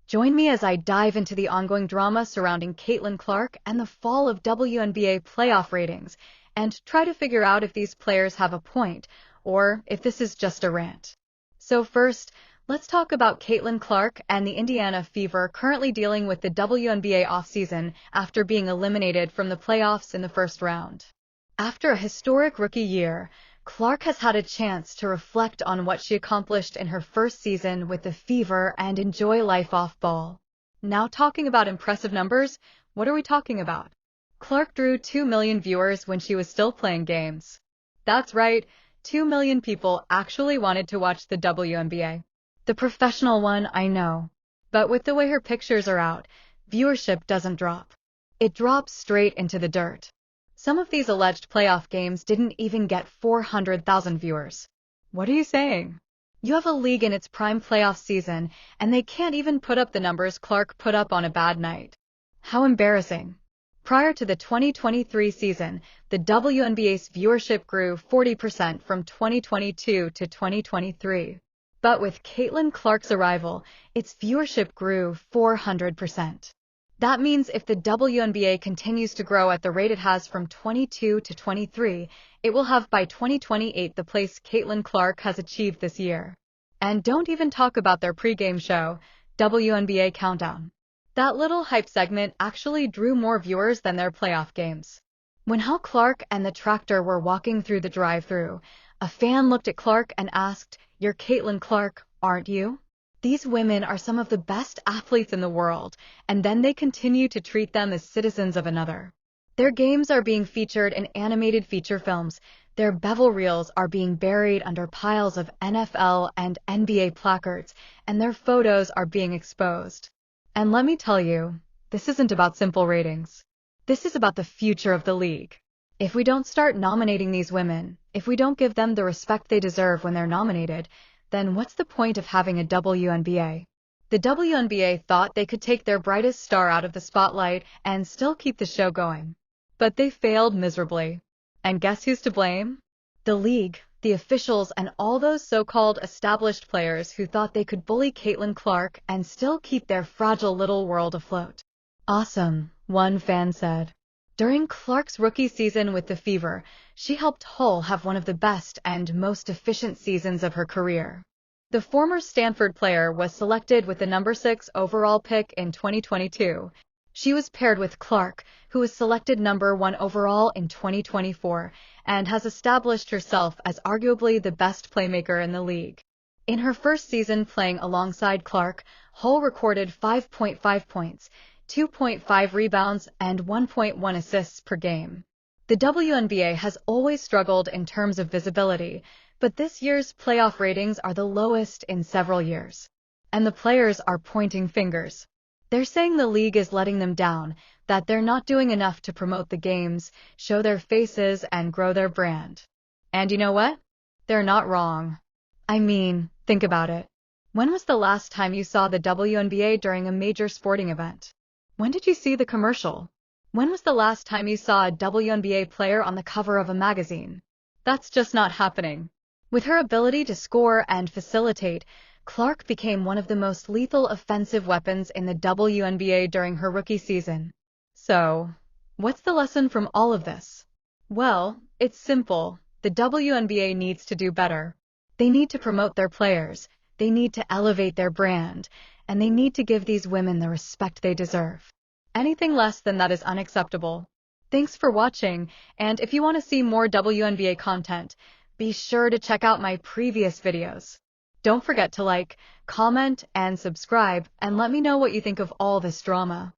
Join me as I dive into the ongoing drama surrounding Caitlin Clark and the fall of WNBA playoff ratings, and try to figure out if these players have a point, or if this is just a rant. So first, let's talk about Caitlin Clark and the Indiana Fever currently dealing with the WNBA offseason after being eliminated from the playoffs in the first round. After a historic rookie year, Clark has had a chance to reflect on what she accomplished in her first season with the Fever and enjoy life off ball. Now talking about impressive numbers, what are we talking about? Clark drew 2 million viewers when she was still playing games. That's right, 2 million people actually wanted to watch the WNBA. The professional one, I know. But with the way her pictures are out, viewership doesn't drop. It drops straight into the dirt. Some of these alleged playoff games didn't even get 400,000 viewers. What are you saying? You have a league in its prime playoff season, and they can't even put up the numbers Clark put up on a bad night. How embarrassing. Prior to the 2023 season, the WNBA's viewership grew 40% from 2022 to 2023. But with Caitlin Clark's arrival, its viewership grew 400%. That means if the WNBA continues to grow at the rate it has from 22 to 23, it will have by 2028 the place Caitlin Clark has achieved this year. And don't even talk about their pregame show, WNBA Countdown. That little hype segment actually drew more viewers than their playoff games. When How Clark and the Tractor were walking through the drive-thru, a fan looked at Clark and asked, "You're Caitlin Clark, aren't you?" These women are some of the best athletes in the world, and then they continue to treat them as citizens of another. Their games are being featured in animated feature films, their bevel reels are being buried under piles of NFL and NBA placards, and their photos are being exposed. And let me tell you, this isn't about simple ratings. This is about the future of the league. If we don't start nominating these women, if we don't give them the respect they deserve when they're nominated, then what's the point of having a WNBA? The WNBA thought they could take their brightest star out of the spotlight and still keep the show going. But they failed miserably. And guess who's to blame? The league, the officials, and all those so-called established players who thought they could bully Caitlin Clark and still keep their fragile little world afloat. Awesome, one fan said. During Clark's rookie season with the Fever, she helped Hull have one of the best and most efficient seasons of her career. The former Stanford player was selected with the number 6 overall pick in 2022. She was paired with Clark, who was selected number 1 overall in 2024, and has established herself as arguably the best playmaker in the league. In her first season playing alongside Clark, Hull recorded 5.5 points, 2.5 rebounds, and 1.1 assists per game. The WNBA has always struggled in terms of visibility, but this year's playoff ratings are the lowest in several years. And the players are pointing fingers. They're saying the league is letting them down, that they're not doing enough to promote the games, show their faces, and grow their brand. And you know what? They're not wrong. I mean, think about it. When was the last time you saw the WNBA during a major sporting event? When did you see the commercial? When was the last time you saw a WNBA player on the cover of a magazine? That's just not happening. With her ability to score and facilitate, Clark became one of the most lethal offensive weapons in the WNBA during her rookie season. So, what's the lesson from all of this? Well, it's simple. The WNBA needs to do better. They need to promote their players, they need to elevate their brand, and they need to give these women the respect they deserve. Anything less than that is unacceptable. Thanks for watching, and if you want to see more WNBA content, be sure to check out my previous videos. Don't forget to like, comment, and subscribe, and let me know what you think of all this drama.